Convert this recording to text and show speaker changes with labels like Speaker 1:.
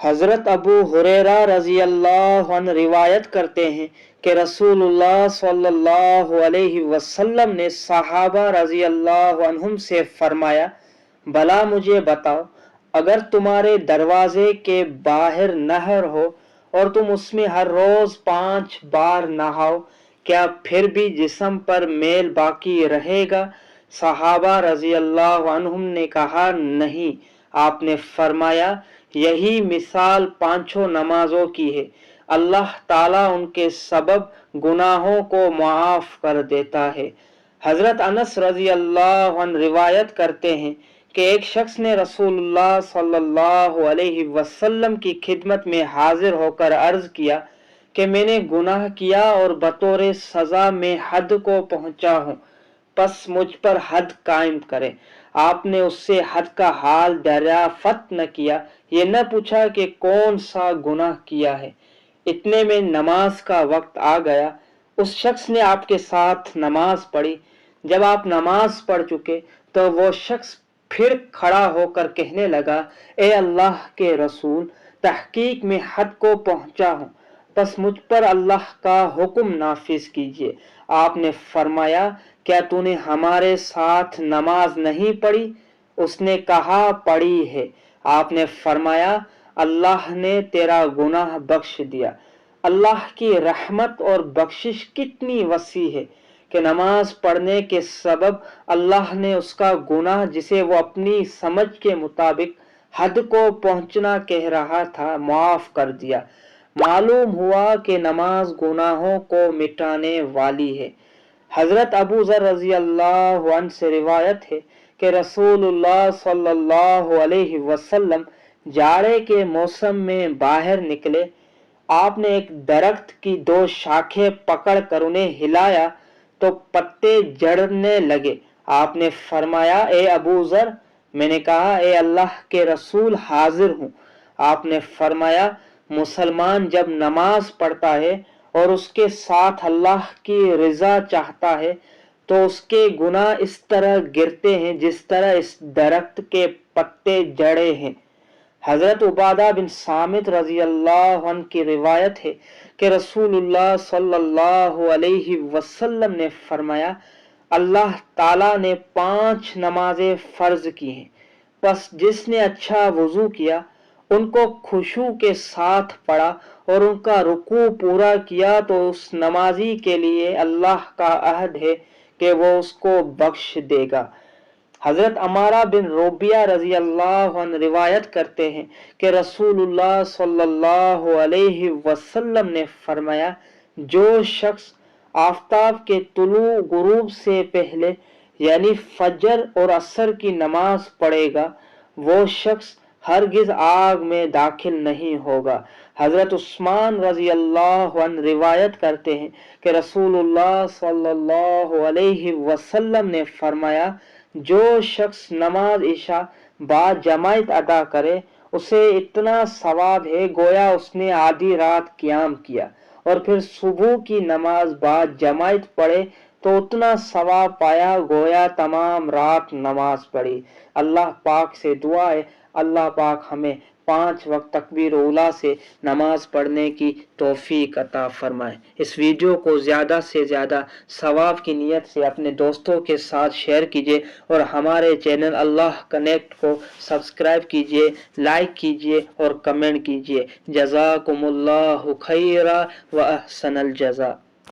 Speaker 1: हज़रत अबू हुरैरा रज़ी अल्लाह अन्हु रिवायत करते हैं कि रसूलुल्लाह सल्लल्लाहु अलैहि वसल्लम ने सहाबा रज़ी अल्लाह अन्हुम से फरमाया, भला मुझे बताओ, अगर तुम्हारे दरवाजे के बाहर नहर हो और तुम उसमें हर रोज 5 बार नहाओ, क्या फिर भी जिस्म पर मैल बाकी रहेगा? सहाबा रज़ी अल्लाह अन्हुम ने कहा, नहीं। आपने फरमाया, यही मिसाल पांचों नमाजों की है। अल्लाह ताला उनके सबब गुनाहों को माफ कर देता है। हजरत अनस रजी अल्लाह अन्हु रिवायत करते हैं कि एक शख्स ने रसूलुल्लाह सल्लल्लाहु अलैहि वसल्लम की खिदमत में हाजिर होकर अर्ज किया कि मैंने गुनाह किया और बतौर सजा में हद को पहुंचा हूँ, बस मुझ पर हद कायम करे। आपने उससे हद का हाल दरियाफत न किया, ये न पूछा कि कौन सा गुनाह किया है। इतने में नमाज का वक्त आ गया। उस शख्स ने आपके साथ नमाज पढ़ी। जब आप नमाज पढ़ चुके तो वो शख्स फिर खड़ा होकर कहने लगा, ए अल्लाह के रसूल, तहकीक में हद को पहुंचा हूं, बस मुझ पर अल्लाह का हुक्म नाफिज कीजिए। आपने फरमाया, क्या तूने हमारे साथ नमाज नहीं पढ़ी? उसने कहा, पढ़ी है। आपने फरमाया, अल्लाह ने तेरा गुनाह बख्श दिया। अल्लाह की रहमत और बख्शिश कितनी वसी है कि नमाज पढ़ने के सबब अल्लाह ने उसका गुनाह, जिसे वो अपनी समझ के मुताबिक हद को पहुंचना कह रहा था, माफ कर दिया। मालूम हुआ कि नमाज गुनाहों को मिटाने वाली है। हजरत अबू ज़र रज़ी अल्लाह अन्हु से रिवायत है कि रसूलुल्लाह सल्लल्लाहु अलैहि वसल्लम जाड़े के मौसम में बाहर निकले। आपने एक दरख्त की 2 शाखें पकड़कर उन्हें हिलाया तो पत्ते जड़ने लगे। आपने फरमाया, ए अबू ज़र। मैंने कहा, ए अल्लाह के रसूल, हाजिर हूँ। आपने फरमाया, मुसलमान जब नमाज पढ़ता है और उसके साथ अल्लाह की रज़ा चाहता है तो उसके गुनाह इस तरह गिरते हैं जिस तरह इस दरख्त के पत्ते जड़े हैं। हजरत उबादा बिन सामित रजी अल्लाह अन्हु की रिवायत है कि रसूलुल्लाह सल्लल्लाहु अलैहि वसल्लम ने फरमाया, अल्लाह ताला ने 5 नमाजें फर्ज की हैं, बस जिसने अच्छा वजू किया, उनको खुशू के साथ पढ़ा और उनका रुकू पूरा किया तो उस नमाजी के लिए अल्लाह का अहद है कि वो उसको बख्श देगा। हजरत अमारा बिन रोबिया रजी अल्लाह अन्हु रिवायत करते हैं कि रसूलुल्लाह सल्लल्लाहु अलैहि वसल्लम ने फरमाया, जो शख्स आफताब के तुलू गुरूब से पहले यानी फजर और असर की नमाज पढ़ेगा, वो शख्स हरगिज आग में दाखिल नहीं होगा। हजरत उस्मान रजी अल्लाह अन्हु रिवायत करते हैं कि रसूलुल्लाह सल्लल्लाहु अलैहि वसल्लम ने फरमाया, जो शख्स नमाज इशा बाद जमात अदा करे, उसे इतना सवाब है गोया उसने आधी रात क़याम किया, और फिर सुबह की नमाज बाद जमात पढ़े तो उतना सवाब पाया गोया तमाम रात नमाज पढ़ी। अल्लाह पाक से दुआ है, अल्लाह पाक हमें 5 वक्त तकबीर उला से नमाज पढ़ने की तौफीक अता फरमाए। इस वीडियो को ज़्यादा से ज़्यादा सवाब की नीयत से अपने दोस्तों के साथ शेयर कीजिए और हमारे चैनल अल्लाह कनेक्ट को सब्सक्राइब कीजिए, लाइक कीजिए और कमेंट कीजिए। जज़ाकुमुल्लाहु खैरा व अहसनल जज़ा।